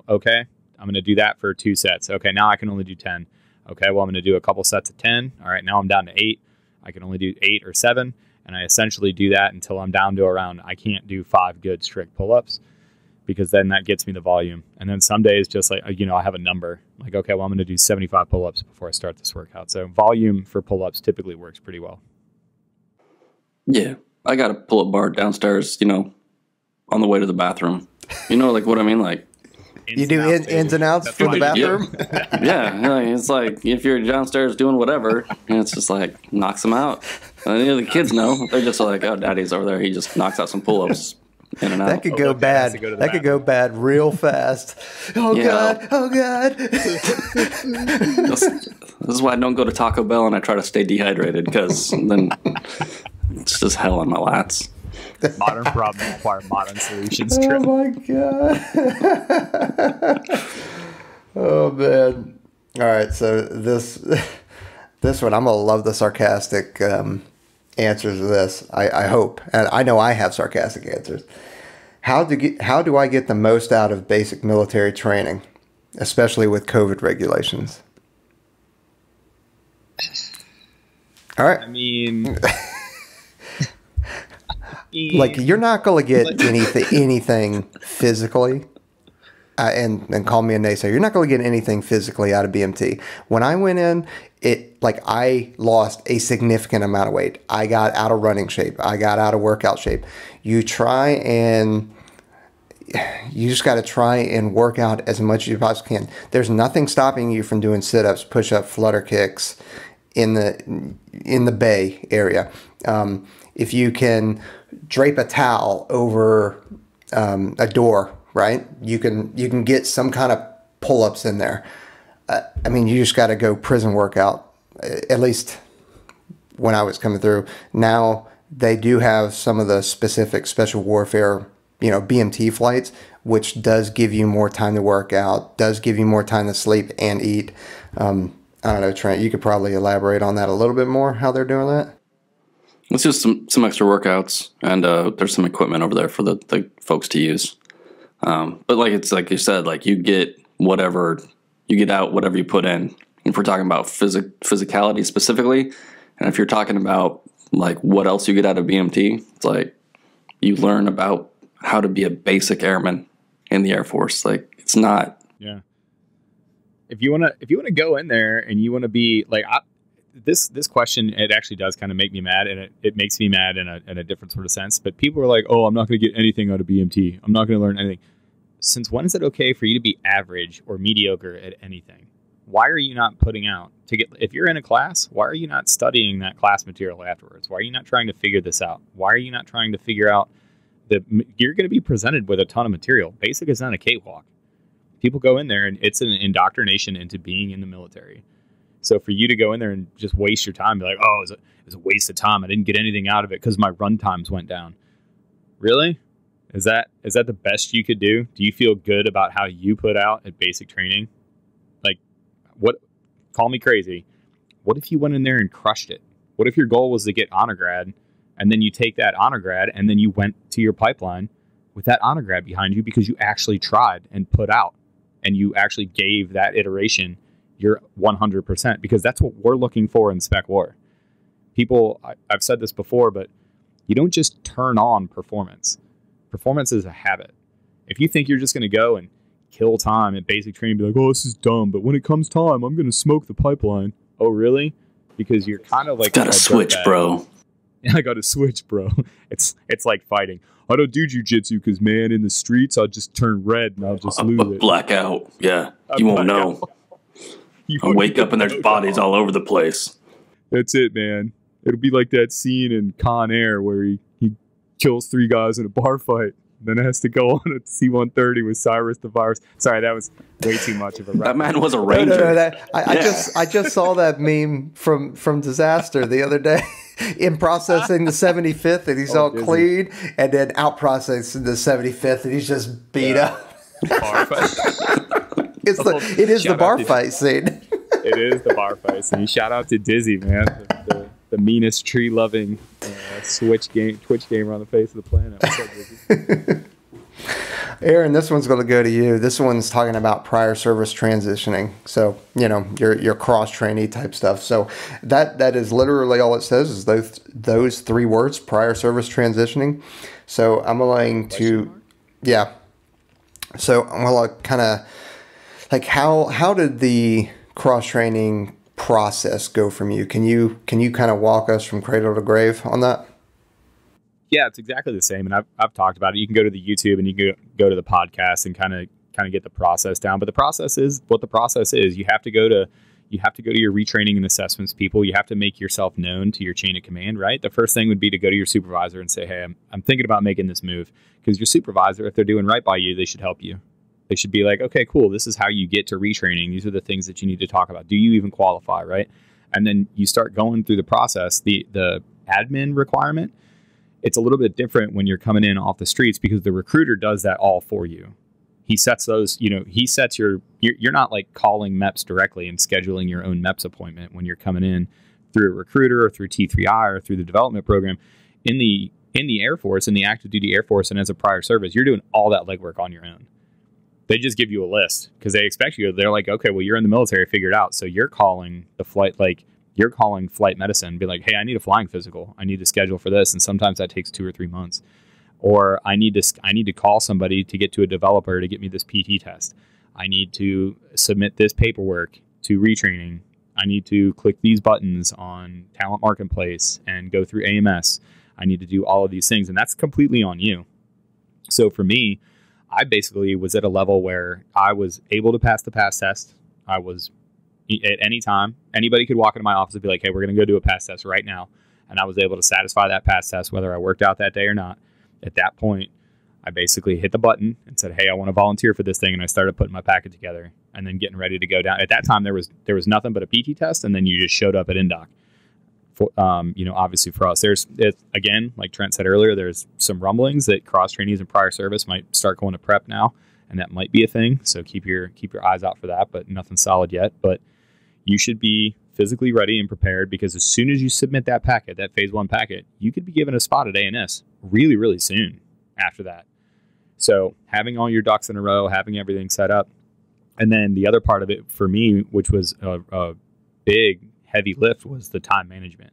okay. I'm going to do that for 2 sets. Okay, now I can only do 10. Okay, well, I'm going to do a couple sets of 10. All right, now I'm down to 8. I can only do 8 or 7. And I essentially do that until I'm down to around, I can't do 5 good strict pull-ups because then that gets me the volume. And then some days just like, I have a number. Like, okay, well, I'm going to do 75 pull-ups before I start this workout. So volume for pull-ups typically works pretty well. Yeah, I got a pull-up bar downstairs, on the way to the bathroom. Like what I mean? Like, you do ins and outs for the bathroom? Yeah, it's like if you're downstairs doing whatever, and it's just like knocks them out. And the kids know. They're just like, oh, Daddy's over there. He just knocks out some pull-ups in and out. That could go bad. That could go bad real fast. Oh, yeah. God. Oh, God. This is why I don't go to Taco Bell and I try to stay dehydrated because then it's just hell on my lats. Modern problems require modern solutions. Oh my God. Oh man. All right, so this one, I'm gonna love the sarcastic answers to this. I hope, and I know I have sarcastic answers. How do I get the most out of basic military training, especially with COVID regulations? All right. I mean. Like, you're not going to get anything physically, and call me a naysayer. You're not going to get anything physically out of BMT. When I went in, I lost a significant amount of weight. I got out of running shape. I got out of workout shape. You just got to try and work out as much as you possibly can. There's nothing stopping you from doing sit-ups, push-ups, flutter kicks in the bay area. If you can drape a towel over a door, right? You can get some kind of pull-ups in there. You just got to go prison workout. At least when I was coming through. Now they do have some of the specific special warfare, BMT flights, which does give you more time to work out, does give you more time to sleep and eat. I don't know, Trent, you could probably elaborate on that a little bit more, how they're doing that. It's just some extra workouts, and there's some equipment over there for the folks to use. But it's like you said, like you get whatever you get out, whatever you put in. If we're talking about physicality specifically, and if you're talking about like what else you get out of BMT, it's like you learn about how to be a basic airman in the Air Force. Like it's not. Yeah. If you wanna go in there and you wanna be like. This question, it actually does kind of make me mad, and it makes me mad in a different sort of sense. But people are like, oh, I'm not going to get anything out of BMT. I'm not going to learn anything. Since when is it okay for you to be average or mediocre at anything? Why are you not putting out if you're in a class, why are you not studying that class material afterwards? Why are you not trying to figure this out? Why are you not trying to figure out that you're going to be presented with a ton of material? Basic is not a cakewalk. People go in there and it's an indoctrination into being in the military. So for you to go in there and just waste your time, be like, oh, it was a waste of time. I didn't get anything out of it because my run times went down. Really? Is that the best you could do? Do you feel good about how you put out at basic training? Like, what? Call me crazy. What if you went in there and crushed it? What if your goal was to get honor grad, and then you take that honor grad, and then you went to your pipeline with that honor grad behind you because you actually tried and put out, and you actually gave that iteration you're 100%, because that's what we're looking for in SPECWAR. People, I've said this before, but you don't just turn on performance. Performance is a habit. If you think you're just going to go and kill time at basic training, be like, oh, this is dumb, but when it comes time, I'm going to smoke the pipeline. Oh, really? Because you're kind of like... Gotta switch, bro. I gotta switch, bro. It's like fighting. I don't do jujitsu because, man, in the streets, I'll just turn red and I'll just lose it. Blackout. Yeah. You won't know. I'll wake up and there's bodies all over the place. That's it, man. It'll be like that scene in Con Air where he kills 3 guys in a bar fight. Then has to go on a C-130 with Cyrus the Virus. Sorry, that was way too much of a reference. That man was a ranger. No, I just saw that meme from Disaster the other day. In processing the 75th, and he's all dizzy, clean, and then out processing the 75th, and he's just beat up. Bar fight. It is the bar fight scene. It is the bar fight scene. Shout out to Dizzy, man. The meanest tree-loving Twitch gamer on the face of the planet. What's up, Dizzy? Aaron, this one's going to go to you. This one's talking about prior service transitioning. So, your cross-trainee type stuff. So that is literally all it says is those 3 words, prior service transitioning. So I'm going to, yeah. So I'm going to kind of, like, how did the cross-training process go from you? Can you kind of walk us from cradle to grave on that? Yeah, it's exactly the same, and I've talked about it. You can go to the YouTube and you can go to the podcast and kind of get the process down. But the process is what the process is. You have to go to your retraining and assessments people. You have to make yourself known to your chain of command, right? The first thing would be to go to your supervisor and say, hey, I'm thinking about making this move, because your supervisor, if they're doing right by you, they should help you. They should be like, okay, cool. This is how you get to retraining. These are the things that you need to talk about. Do you even qualify, right? And then you start going through the process. The admin requirement, it's a little bit different when you're coming in off the streets, because the recruiter does that all for you. He sets those, he sets you're not like calling MEPS directly and scheduling your own MEPS appointment when you're coming in through a recruiter or through T3I or through the development program. In the Air Force, in the active duty Air Force, and as a prior service, you're doing all that legwork on your own. They just give you a list because they expect you. They're like, okay, well, you're in the military, figure it out. So you're calling the flight, you're calling flight medicine, be like, hey, I need a flying physical. I need to schedule for this. And sometimes that takes 2 or 3 months. Or I need to call somebody to get to a developer to get me this PT test. I need to submit this paperwork to retraining. I need to click these buttons on Talent Marketplace and go through AMS. I need to do all of these things. And that's completely on you. So for me, I basically was at a level where I was able to pass the pass test. I was at any time, anybody could walk into my office and be like, hey, we're going to go do a pass test right now. And I was able to satisfy that pass test, whether I worked out that day or not. At that point, I basically hit the button and said, hey, I want to volunteer for this thing. And I started putting my packet together and then getting ready to go down. At that time, there was nothing but a PT test. And then you just showed up at INDOC. Obviously for us, again, like Trent said earlier, there's some rumblings that cross trainees and prior service might start going to prep now. And that might be a thing. So keep your eyes out for that, but nothing solid yet. But you should be physically ready and prepared, because as soon as you submit that packet, that phase 1 packet, you could be given a spot at ANS really, really soon after that. So having all your ducks in a row, having everything set up. And then the other part of it for me, which was a big, heavy lift, was the time management.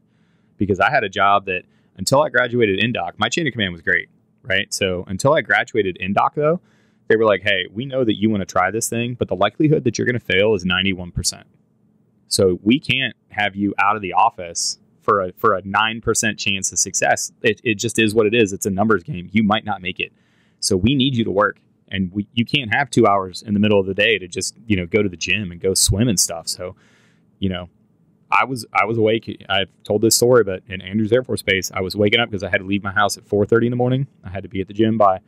Because I had a job that until I graduated INDOC, my chain of command was great, right? So until I graduated INDOC, though, they were like, hey, we know that you want to try this thing, but the likelihood that you're going to fail is 91%. So we can't have you out of the office for a 9% chance of success. It just is what it is. It's a numbers game. You might not make it. So we need you to work. And you can't have 2 hours in the middle of the day to just, go to the gym and go swim and stuff. So, I was awake. I've told this story, but in Andrews Air Force Base, I was waking up because I had to leave my house at 4:30 in the morning. I had to be at the gym by,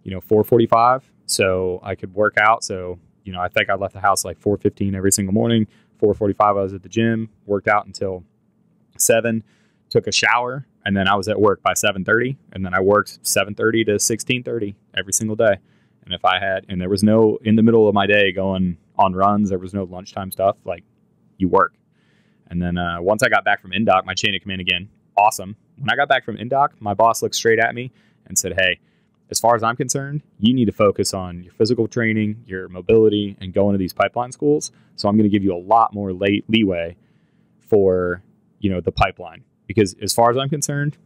4:45 so I could work out. So, I think I left the house like 4:15 every single morning. 4:45 I was at the gym, worked out until 7, took a shower, and then I was at work by 7:30, and then I worked 7:30 to 16:30 every single day. And there was no, in the middle of my day going on runs, there was no lunchtime stuff, like you work. And then once I got back from INDOC, my chain of command again, awesome. When I got back from INDOC, my boss looked straight at me and said, hey, as far as I'm concerned, you need to focus on your physical training, your mobility, and going to these pipeline schools. So I'm going to give you a lot more leeway for, the pipeline, because as far as I'm concerned,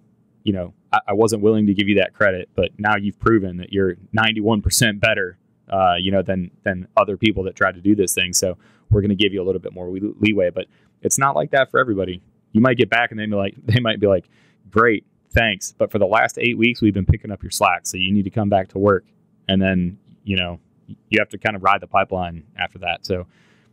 I wasn't willing to give you that credit, but now you've proven that you're 91% better, than other people that tried to do this thing. So we're going to give you a little bit more leeway, but it's not like that for everybody. You might get back and they might be like, great, thanks. But for the last 8 weeks, we've been picking up your slack. So you need to come back to work. And then, you have to kind of ride the pipeline after that. So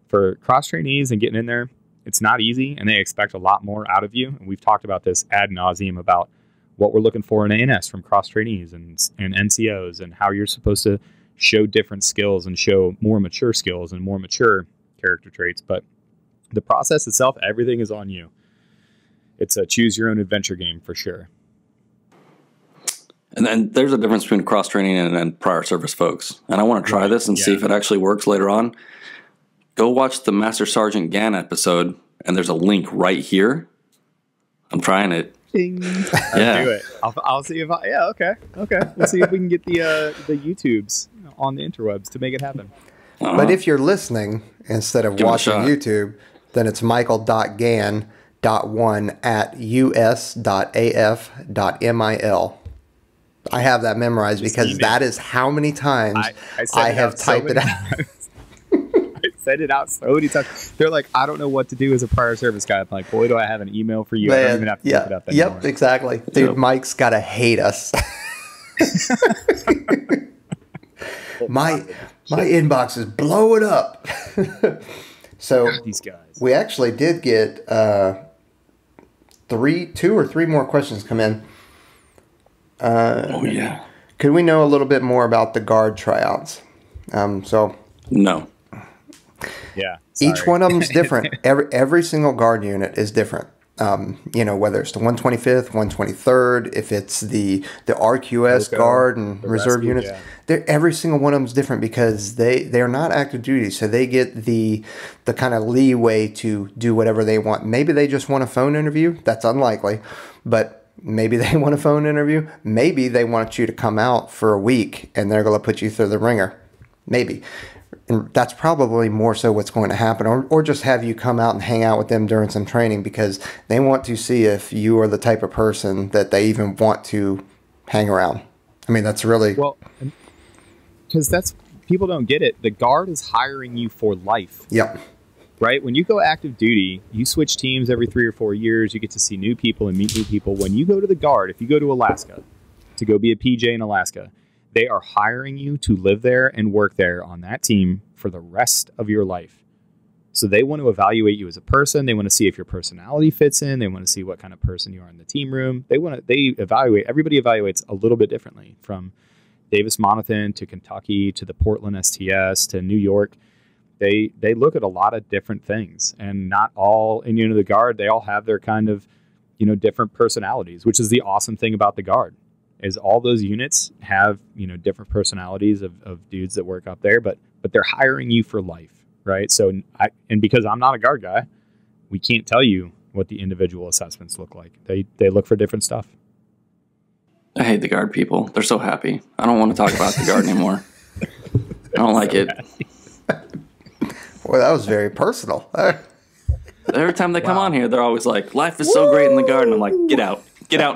for cross trainees and getting in there, it's not easy, and they expect a lot more out of you. And we've talked about this ad nauseum about what we're looking for in ANS from cross trainees and NCOs, and how you're supposed to show different skills and show more mature skills and more mature character traits. But the process itself, everything is on you. It's a choose your own adventure game for sure. And then there's a difference between cross training and prior service folks. And I want to try this and see if it actually works later on. Go watch the Master Sergeant Gann episode, and there's a link right here. I'm trying it. Ding. Yeah. Do it. I'll see if okay. We'll see if we can get the YouTubes on the interwebs to make it happen. But if you're listening instead of watching YouTube, then it's michael.gann.1@us.af.mil. I have that memorized because that is how many times I have typed it out. I said it out so many times. They're like, I don't know what to do as a prior service guy. I'm like, boy, do I have an email for you. I don't even have to look it up anymore. Yep, exactly. Dude, Mike's got to hate us. My inbox is blowing up. So these guys. We actually did get 2 or 3 more questions come in. Oh yeah. Could we know a little bit more about the guard tryouts? No. Yeah. Sorry. Each one of them is different. Every single guard unit is different. Whether it's the 125th, 123rd, if it's the RQS guard and reserve units, every single one of them is different because they are not active duty, so they get the kind of leeway to do whatever they want. Maybe they just want a phone interview. That's unlikely, but maybe they want a phone interview. Maybe they want you to come out for a week and they're going to put you through the ringer. Maybe. And that's probably more so what's going to happen, or just have you come out and hang out with them during some training because they want to see if you are the type of person that they even want to hang around. I mean, that's really... Well, because people don't get it. The guard is hiring you for life. Yep. Right? When you go active duty, you switch teams every 3 or 4 years. You get to see new people and meet new people. When you go to the guard, if you go to Alaska to go be a PJ in Alaska, they are hiring you to live there and work there on that team for the rest of your life. So they want to evaluate you as a person. They want to see if your personality fits in. They want to see what kind of person you are in the team room. They evaluate. Everybody evaluates a little bit differently, from Davis Monathan to Kentucky to the Portland STS to New York. They look at a lot of different things, and not all in the guard. They all have their kind of different personalities, which is the awesome thing about the guard. Is all those units have different personalities of dudes that work up there, but they're hiring you for life, right? So because I'm not a guard guy, we can't tell you what the individual assessments look like. They look for different stuff. I hate the guard people. They're so happy. I don't want to talk about the guard anymore. I don't like it. Well, that was very personal. Every time they come on here, they're always like, "Life is so great in the guard," and I'm like, "Get out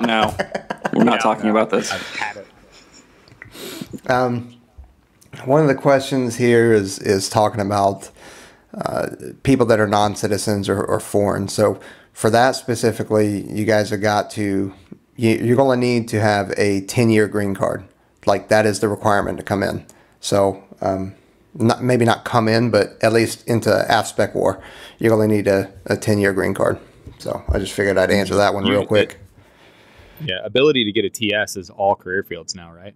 now. We're not talking about this." I've had it. One of the questions here is talking about people that are non-citizens or foreign. So for that specifically, you guys have got to, you're going to need to have a 10-year green card. Like, that is the requirement to come in. So maybe not come in, but at least into AFSPECWAR, you're going to need a 10-year green card. So I just figured I'd answer that one real quick. Yeah, ability to get a TS is all career fields now, right?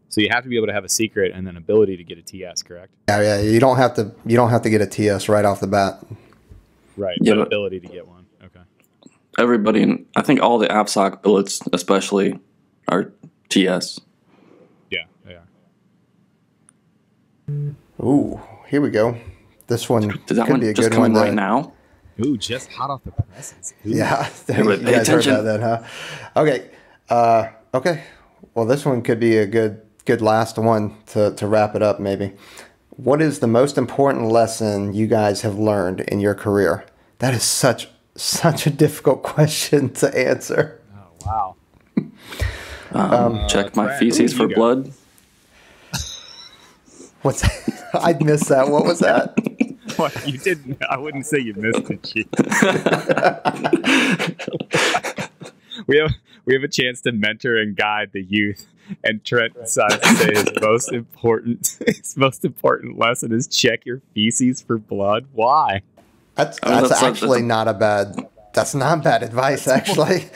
So you have to be able to have a secret and then ability to get a TS, correct? Yeah. You don't have to get a TS right off the bat. Right. Yeah, but ability to get one. Okay. Everybody, and I think all the AFSOC billets especially are TS. Yeah, they are. Ooh, here we go. This one could be a good one right now. Ooh, just hot off the presses. Ooh. Yeah, you guys heard about that, huh? Okay. Okay. Well, this one could be a good good last one to wrap it up, maybe. What is the most important lesson you guys have learned in your career? That is such a difficult question to answer. Oh, wow. Check my feces for blood. What's that? I missed that. What was that? What, you didn't? I wouldn't say you missed it, Chief. We have a chance to mentor and guide the youth, and Trent decides to say his most important lesson is check your feces for blood. Why? That's actually not bad advice, actually.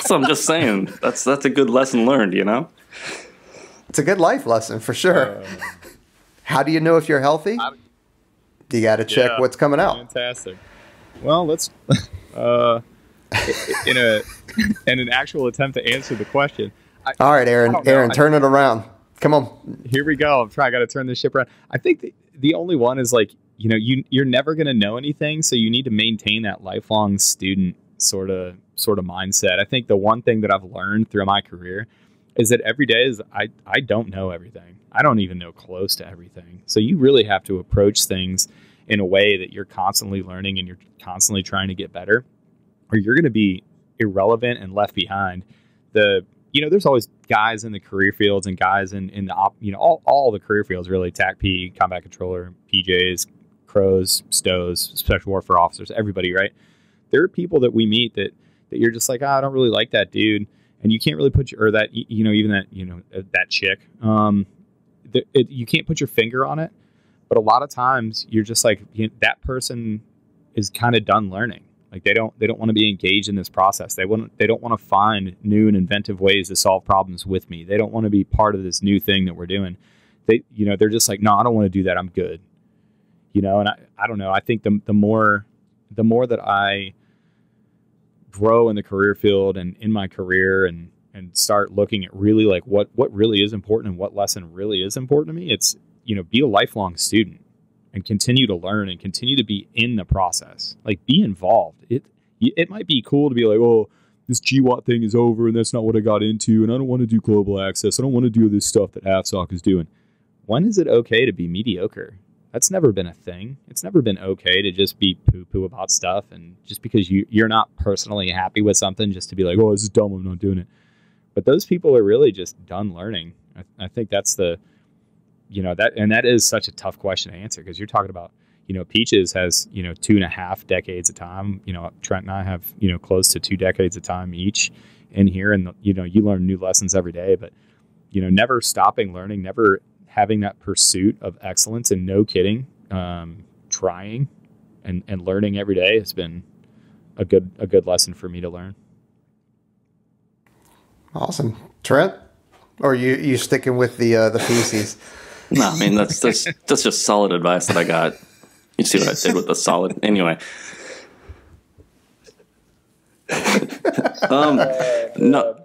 So I'm just saying that's a good lesson learned, you know? It's a good life lesson for sure. How do you know if you're healthy? You got to check what's coming out. Fantastic. Well, let's in an actual attempt to answer the question. All right, Aaron. Aaron, turn it around. Come on. Here we go. I got to turn this ship around. I think the only one is like, you know, you're never going to know anything, so you need to maintain that lifelong student sort of mindset. I think the one thing that I've learned through my career is that every day is I don't know everything. I don't even know close to everything. So you really have to approach things in a way that you're constantly learning and you're constantly trying to get better, or you're going to be irrelevant and left behind. There's always guys in the career fields and guys in the all the career fields, really, TAC-P, combat controller, PJs, crows, STOEs, special warfare officers, everybody, right? There are people that we meet that you're just like, I don't really like that dude. And you can't really put that chick, you can't put your finger on it. But a lot of times you're just like, that person is kind of done learning. Like they don't want to be engaged in this process. They don't want to find new and inventive ways to solve problems with me. They don't want to be part of this new thing that we're doing. They're just like, no, I don't want to do that. I'm good. And I don't know. I think the more that I grow in the career field and in my career and start looking at really like what really is important and what lesson really is important to me, it's, be a lifelong student and continue to learn and continue to be in the process. Like, be involved. It might be cool to be like, oh, this GWAT thing is over and that's not what I got into, and I don't want to do global access. I don't want to do this stuff that AFSOC is doing. When is it okay to be mediocre? That's never been a thing. It's never been okay to just be poo-poo about stuff, and just because you're not personally happy with something, just to be like, oh, this is dumb, I'm not doing it. But those people are really just done learning. I think that's that is such a tough question to answer, because you're talking about, Peaches has, 2.5 decades of time. Trent and I have, close to 2 decades of time each in here. And, you learn new lessons every day, but, never stopping learning, never having that pursuit of excellence, and no kidding, trying and learning every day has been a good lesson for me to learn. Awesome. Trent, or you sticking with the feces? No, I mean, that's just solid advice that I got. You see what I did with the solid? Anyway. No.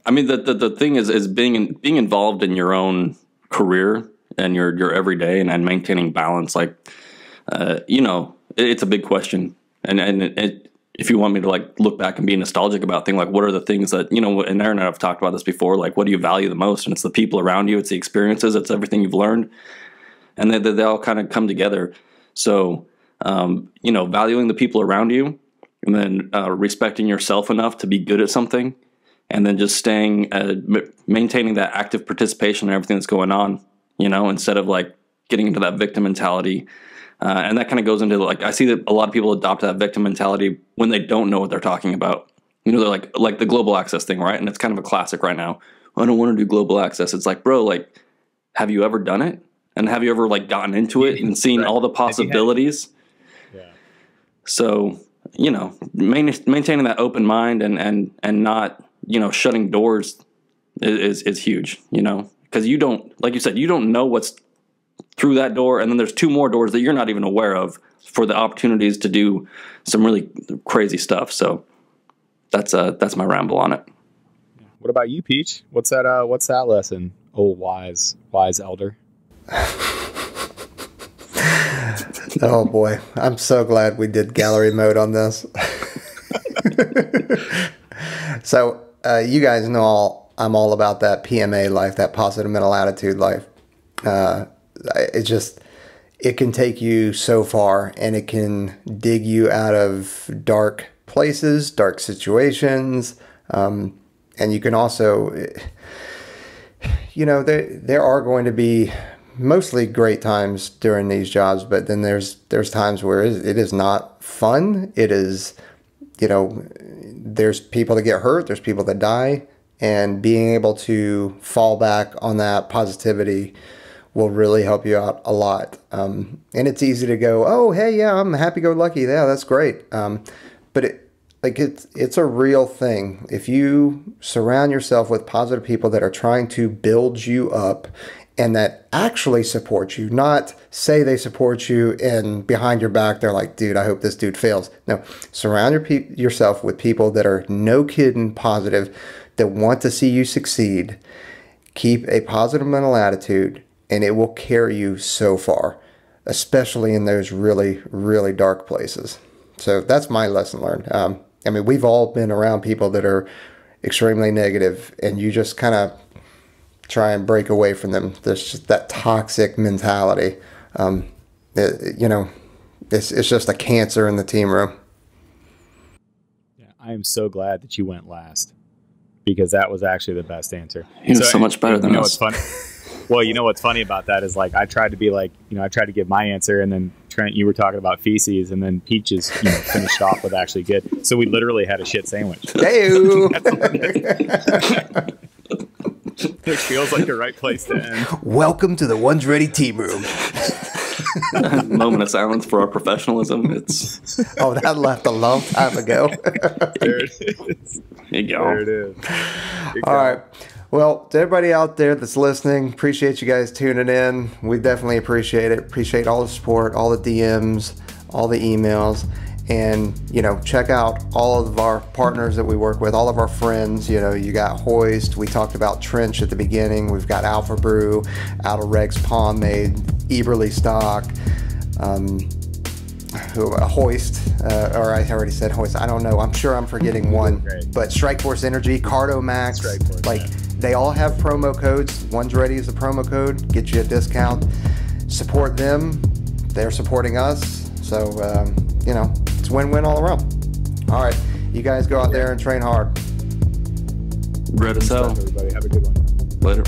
I mean, the thing is being involved in your own career and your everyday and maintaining balance. Like, it's a big question. And if you want me to like look back and be nostalgic about things, like what are the things that, and Aaron and I have talked about this before, like what do you value the most? And it's the people around you, it's the experiences, it's everything you've learned. And they all kind of come together. So, valuing the people around you, and then respecting yourself enough to be good at something, and then just maintaining that active participation in everything that's going on, instead of like getting into that victim mentality. And that kind of goes into, like, I see that a lot of people adopt that victim mentality when they don't know what they're talking about. They're like the global access thing, right? And it's kind of a classic right now. I don't want to do global access. It's like, bro, like, have you ever done it? And have you ever like gotten into it and seen all the possibilities? Yeah. So, maintaining that open mind and not, shutting doors is huge, because you don't, like you said, you don't know what's through that door, and then there's 2 more doors that you're not even aware of for the opportunities to do some really crazy stuff. So that's my ramble on it. What about you, Peach? What's that lesson? Oh, wise elder. Oh boy, I'm so glad we did gallery mode on this. So you guys know I'm all about that PMA life, that positive mental attitude life. It can take you so far, and it can dig you out of dark places, dark situations. And you can also, there are going to be mostly great times during these jobs, but then there's times where it is not fun. It is, there's people that get hurt, there's people that die, and being able to fall back on that positivity will really help you out a lot. And it's easy to go, oh, hey, yeah, I'm happy-go-lucky. Yeah, that's great. But it's a real thing. If you surround yourself with positive people that are trying to build you up and that actually support you, not say they support you and behind your back they're like, dude, I hope this dude fails. No, surround yourself with people that are no kidding positive, that want to see you succeed. Keep a positive mental attitude, and it will carry you so far, especially in those really, really dark places. So that's my lesson learned. We've all been around people that are extremely negative, and you just kind of try and break away from them. There's just that toxic mentality. It's just a cancer in the team room. Yeah, I am so glad that you went last, because that was actually the best answer. He was so much better than us. What's funny? Well, what's funny about that is, like, I tried to be like, I tried to give my answer, and then Trent, you were talking about feces, and then Peaches, finished off with actually good. So we literally had a shit sandwich. Hey-oo. It feels like the right place to end. Welcome to the One's Ready team room. Moment of silence for our professionalism. Oh, that left a long time ago. There it is. There you go. There it is. All right. Well, to everybody out there that's listening, appreciate you guys tuning in. We definitely appreciate it. Appreciate all the support, all the DMs, all the emails. And, check out all of our partners that we work with, all of our friends. You got Hoist. We talked about Trench at the beginning. We've got Alpha Brew, Out of Reg's Pomade, Eberly Stock, Hoist, or I already said Hoist. I don't know. I'm sure I'm forgetting one. Great. But Strikeforce Energy, Cardo Max, they all have promo codes. One's Ready is a promo code. Get you a discount. Support them. They're supporting us. So, it's win-win all around. All right. You guys go out there and train hard. Red as hell. Everybody have a good one. Later.